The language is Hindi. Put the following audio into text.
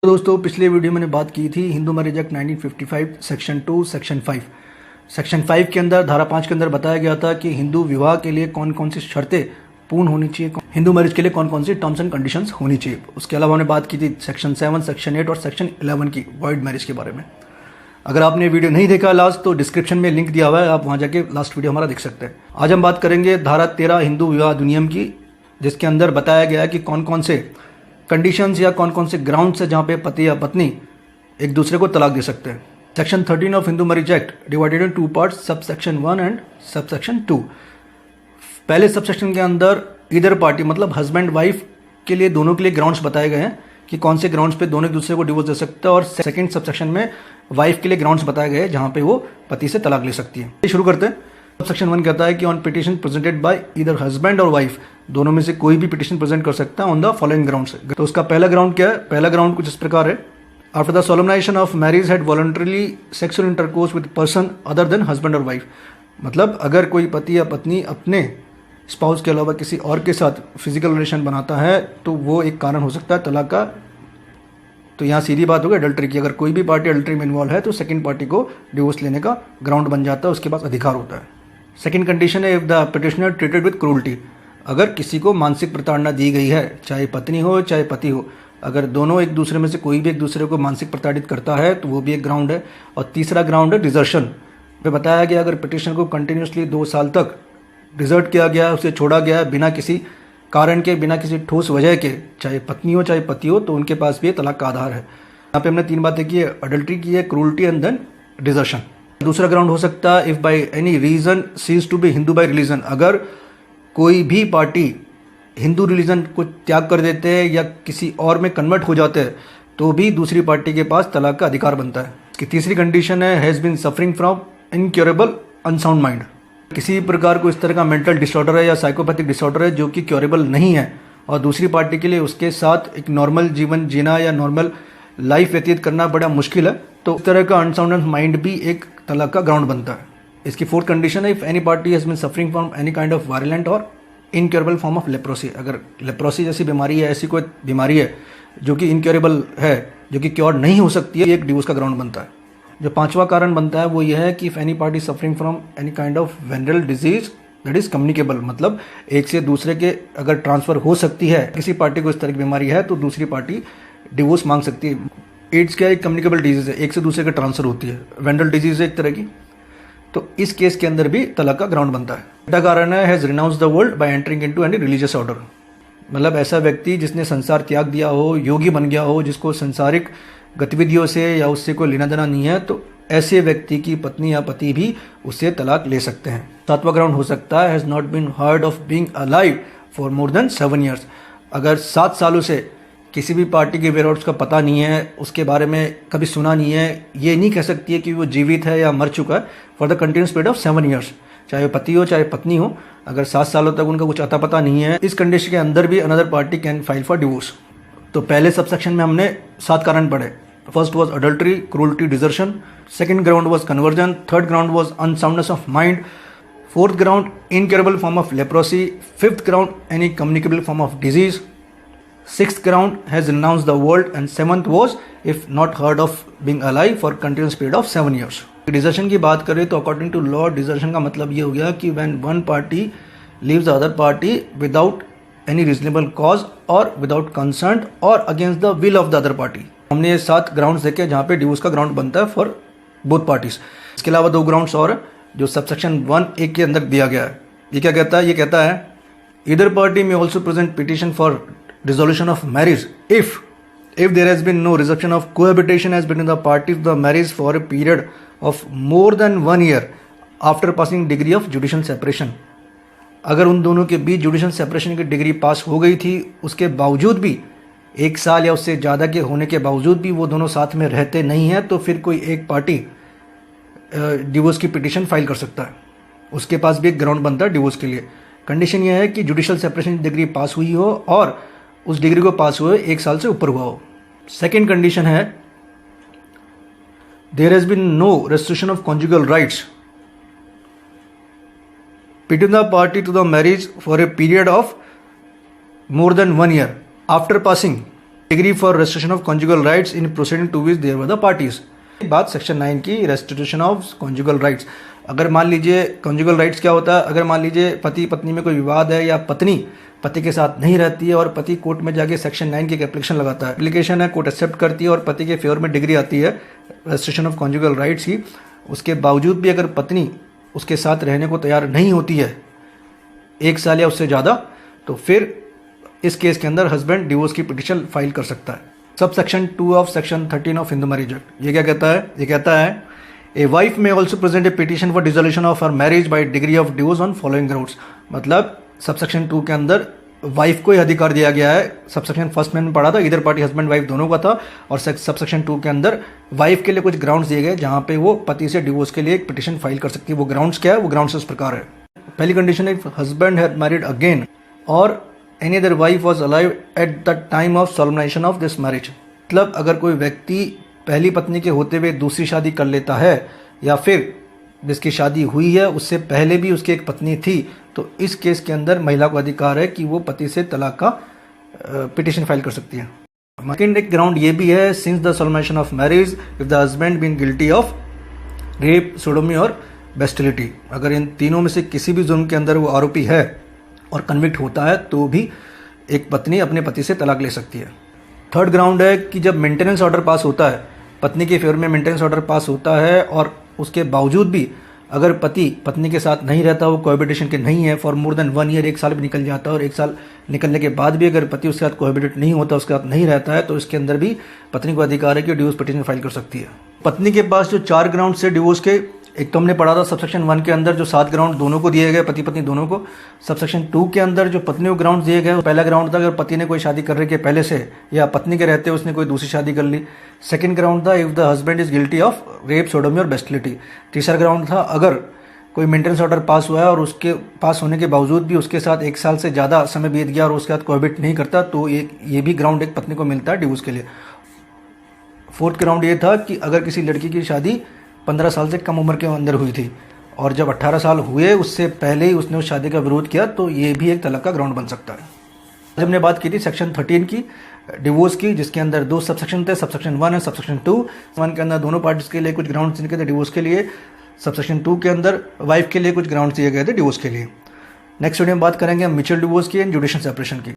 तो दोस्तों पिछले वीडियो में मैंने बात की थी Hindu marriage act 1955 section 2 section 5। Section 5 के अंदर धारा 5 के अंदर बताया गया था कि हिंदू विवाह के लिए कौन कौन सी शर्तें पूर्ण होनी चाहिए, हिंदू मैरिज के लिए कौन कौन सी टर्म्स एंड कंडीशंस होनी चाहिए। उसके अलावा हमने बात की थी सेक्शन 7, सेक्शन 8 और सेक्शन 11 की वॉइड मैरिज के बारे में। अगर आपने वीडियो नहीं देखा लास्ट, तो डिस्क्रिप्शन में लिंक दिया हुआ है, आप वहाँ जाके लास्ट वीडियो हमारा देख सकते हैं। आज हम बात करेंगे धारा 13 हिंदू विवाह अधिनियम की, जिसके अंदर बताया गया है कि कौन कौन से कंडीशंस या कौन कौन से ग्राउंड्स है जहाँ पे पति या पत्नी एक दूसरे को तलाक दे सकते हैं। Section 13 of Hindu marriage act divided in 2 parts, sub section 1 and sub section 2। पहले सब सेक्शन के अंदर ईदर पार्टी मतलब हस्बैंड वाइफ के लिए दोनों के लिए ग्राउंड्स बताए गए हैं कि कौन से ग्राउंड्स पे दोनों एक दूसरे को डिवोर्स दे सकते हैं, और सेकंड सब सेक्शन में वाइफ के लिए ग्राउंड्स बताए गए हैं जहाँ पे वो पति से तलाक ले सकती है। शुरू करते हैं। सेक्शन 1 कहता है कि on petition presented by either husband और वाइफ, दोनों में से कोई भी पिटिशन प्रेजेंट कर सकता है ऑन द फॉलोइंग ग्राउंड्स। तो उसका पहला ग्राउंड क्या है? पहला ग्राउंड कुछ इस प्रकार है, after the solemnization of marriage had voluntarily sexual intercourse with person other than husband और वाइफ। मतलब अगर कोई पति या पत्नी अपने स्पाउस के अलावा किसी और के साथ फिजिकल रिलेशन बनाता है तो वो एक कारण हो सकता है तलाक का। तो यहाँ सीधी बात होगी अडल्ट्री की। अगर कोई भी पार्टी अडल्ट्री में इन्वॉल्व है तो सेकंड पार्टी को डिवोर्स लेने का ग्राउंड बन जाता है, उसके पास अधिकार होता है। सेकंड कंडीशन है if the petitioner treated with cruelty, अगर किसी को मानसिक प्रताड़ना दी गई है, चाहे पत्नी हो चाहे पति हो, अगर दोनों एक दूसरे में से कोई भी एक दूसरे को मानसिक प्रताड़ित करता है तो वो भी एक ग्राउंड है। और तीसरा ग्राउंड है डिजर्शन पे बताया गया अगर पिटिशनर को कंटिन्यूसली 2 साल तक डिजर्ट किया गया, उसे छोड़ा गया बिना किसी कारण के, बिना किसी ठोस वजह के, चाहे पत्नी हो चाहे पति हो, तो उनके पास भी तलाक का आधार है। यहाँ पे हमने 3 बातें की है, अडल्ट्री की है, क्रूरटी एंड देन डिजर्शन। दूसरा ग्राउंड हो सकता है if by any reason cease to be Hindu by religion, अगर कोई भी पार्टी हिंदू रिलीजन को त्याग कर देते हैं या किसी और में कन्वर्ट हो जाते हैं तो भी दूसरी पार्टी के पास तलाक का अधिकार बनता है। इसकी तीसरी कंडीशन है has been suffering from incurable unsound mind, किसी प्रकार को इस तरह का मेंटल डिसऑर्डर है या साइकोपैथिक डिसऑर्डर है जो कि क्योरेबल नहीं है और दूसरी पार्टी के लिए उसके साथ एक नॉर्मल जीवन जीना या नॉर्मल लाइफ व्यतीत करना बड़ा मुश्किल है, तो इस तरह का अनसाउंड माइंड भी एक तलाक का ग्राउंड बनता है। इसकी फोर्थ कंडीशन है if any party has been suffering from any kind of violent और इनक्योरेबल फॉर्म ऑफ लेप्रोसी, अगर लेप्रोसी जैसी बीमारी है, ऐसी कोई बीमारी है जो कि इनक्योरेबल है, जो कि क्योर नहीं हो सकती है, एक डिवोर्स का ग्राउंड बनता है। जो पांचवा कारण बनता है वो यह है कि if any party suffering from any kind of venereal disease that is communicable, मतलब एक से दूसरे के अगर ट्रांसफर हो सकती है, किसी पार्टी को इस तरह की बीमारी है तो दूसरी पार्टी डिवोर्स मांग सकती है। एड्स क्या एक कम्युनिकेबल डिजीज है, एक से दूसरे के ट्रांसफर होती है, वेनरल डिजीज है एक तरह की, तो इस केस के अंदर भी तलाक का ग्राउंड बनता है। छठा कारण है has renounce the world by entering into any religious order, मतलब ऐसा व्यक्ति जिसने संसार त्याग दिया हो, योगी बन गया हो, जिसको संसारिक गतिविधियों से या उससे कोई लेना देना नहीं है, तो ऐसे व्यक्ति की पत्नी या पति भी उससे तलाक ले सकते हैं। सातवां ग्राउंड हो सकता है has not been heard of being alive for more than 7 years, अगर 7 सालों से किसी भी पार्टी के वेयरआउट्स का पता नहीं है, उसके बारे में कभी सुना नहीं है, ये नहीं कह सकती है कि वो जीवित है या मर चुका है for the continuous period of 7 years, चाहे पति हो चाहे पत्नी हो, अगर 7 सालों तक उनका कुछ अता पता नहीं है, इस कंडीशन के अंदर भी another party can file for divorce. तो पहले सबसेक्शन में हमने 7 कारण पढ़े। First was adultery, cruelty, desertion, second ground was conversion, third ground was unsoundness of mind, fourth ground incurable form of leprosy, fifth ground any communicable form of disease, sixth ground has renounced the world, and seventh was if not heard of being alive for continuous period of 7 years. Desertion की बात करें तो अकॉर्डिंग टू लॉ डिजर्शन का मतलब ये हो गया कि when one party leaves the other party without any reasonable cause और विदाउट कंसर्न और against the will of the other party. हमने ये 7 ग्राउंड्स देखे जहाँ पे डिवोर्स का ग्राउंड बनता है फॉर बोथ पार्टीज। इसके अलावा 2 ग्राउंड्स और जो सबसेक्शन 1A के अंदर दिया गया है। ये क्या कहता है? ये कहता है ईदर पार्टी में also present petition for dissolution of marriage if there has been no resumption of cohabitation as between the parties of the marriage for a period of more than 1 year after passing degree of judicial separation, अगर उन दोनों के बीच जुडिशल सेपरेशन की डिग्री पास हो गई थी, उसके बावजूद भी 1 साल या उससे ज़्यादा के होने के बावजूद भी वो दोनों साथ में रहते नहीं हैं, तो फिर कोई एक पार्टी डिवोर्स की पिटिशन फाइल कर सकता है, उसके पास भी एक ग्राउंड बनता है डिवोर्स के लिए। कंडीशन यह है कि जुडिशल सेपरेशन की डिग्री पास हुई हो और उस डिग्री को पास हुए 1 साल से ऊपर हुआ हो। सेकेंड कंडीशन है there has been no restriction of conjugal rights between the party to the marriage for a period of more than 1 year after passing degree for restriction of conjugal rights in proceeding to which there were the parties. बात सेक्शन 9 की, रेस्टिट्यूशन ऑफ कॉन्जुगल राइट्स। अगर मान लीजिए कॉन्जुगल राइट्स क्या होता है, अगर मान लीजिए पति पत्नी में कोई विवाद है या पत्नी पति के साथ नहीं रहती है और पति कोर्ट में जाके सेक्शन 9 की एक एप्लीकेशन लगाता है, एप्लीकेशन है, कोर्ट एक्सेप्ट करती है और पति के फेवर में डिग्री आती है रेस्ट्रिक्शन ऑफ कॉन्जुगल राइट्स की, उसके बावजूद भी अगर पत्नी उसके साथ रहने को तैयार नहीं होती है 1 साल या उससे ज़्यादा, तो फिर इस केस के अंदर हस्बैंड डिवोर्स की पिटिशन फाइल कर सकता है। Sub section 2 of section 13 of Hindu marriage act ये क्या कहता है? ये कहता है ए वाइफ में also present A petition for dissolution of her marriage by degree of divorce on following grounds. मतलब सबसेक्शन 2 के अंदर वाइफ को ही अधिकार दिया गया है। सबसेक्शन 1 में पढ़ा था इधर पार्टी हस्बैंड वाइफ दोनों का था, और सबसेक्शन 2 के अंदर वाइफ के लिए कुछ ग्राउंड्स दिए गए जहां पे वो पति से डिवोर्स के लिए एक पिटिशन फाइल कर सकती है। वो ग्राउंड्स क्या है? वो ग्राउंड्स इस प्रकार है। पहली कंडीशन है हस्बैंड हैड मैरिड अगेन और any other wife was alive at the time of solemnization of this marriage. मतलब अगर कोई व्यक्ति पहली पत्नी के होते हुए दूसरी शादी कर लेता है या फिर जिसकी शादी हुई है उससे पहले भी उसकी एक पत्नी थी, तो इस केस के अंदर महिला को अधिकार है कि वो पति से तलाक का पिटिशन फाइल कर सकती है। सेकंड एक ग्राउंड ये भी है, since the solemnization of marriage if the husband been guilty of rape, sodomy और बेस्टिलिटी। अगर इन तीनों में से किसी भी जुर्म के अंदर वो आरोपी है और कन्विक्ट होता है तो भी एक पत्नी अपने पति से तलाक ले सकती है। थर्ड ग्राउंड है कि जब मेंटेनेंस ऑर्डर पास होता है, पत्नी के फेवर में मेंटेनेंस ऑर्डर पास होता है और उसके बावजूद भी अगर पति पत्नी के साथ नहीं रहता, वो कोहैबिटेशन के नहीं है फॉर मोर देन 1 ईयर, 1 साल भी निकल जाता है और 1 साल निकलने के बाद भी अगर पति उसके साथ कोहैबिटेट नहीं होता, उसके साथ नहीं रहता है, तो इसके अंदर भी पत्नी को अधिकार है कि डिवोर्स पिटिशन फाइल कर सकती है। पत्नी के पास जो 4 ग्राउंड से डिवोर्स के, एक तो हमने पढ़ा था सबसेक्शन 1 के अंदर जो 7 ग्राउंड दोनों को दिए गए, पति पत्नी दोनों को। सबसेक्शन 2 के अंदर जो पत्नी को ग्राउंड दिए गए, पहला ग्राउंड था अगर पति ने कोई शादी करने के पहले से या पत्नी के रहते उसने कोई दूसरी शादी कर ली। सेकंड ग्राउंड था if the husband is guilty of rape, sodomy और बेस्टिलिटी। तीसरा ग्राउंड था अगर कोई मेंटेनेंस ऑर्डर पास हुआ है और उसके पास होने के बावजूद भी उसके साथ 1 साल से ज़्यादा समय बीत गया और उसके साथ कोहैबिट नहीं करता, तो ये भी ग्राउंड एक पत्नी को मिलता है डिवोर्स के लिए। फोर्थ ग्राउंड ये था कि अगर किसी लड़की की शादी 15 साल से कम उम्र के अंदर हुई थी और जब 18 साल हुए उससे पहले ही उसने उस शादी का विरोध किया, तो ये भी एक तलाक का ग्राउंड बन सकता है। आज हमने बात की थी सेक्शन 13 की डिवोर्स की, जिसके अंदर 2 सबसेक्शन थे, सबसेक्शन 1 है सबसेक्शन 2। 1 के अंदर दोनों पार्टीज के लिए कुछ ग्राउंड दिए गए थे डिवोर्स के लिए, सबसेक्शन 2 के अंदर वाइफ के लिए कुछ ग्राउंड दिए गए थे डिवोर्स के लिए। नेक्स्ट वीडियो में बात करेंगे हम म्यूचुअल डिवोर्स की एंड जुडिशियल सेपरेशन की।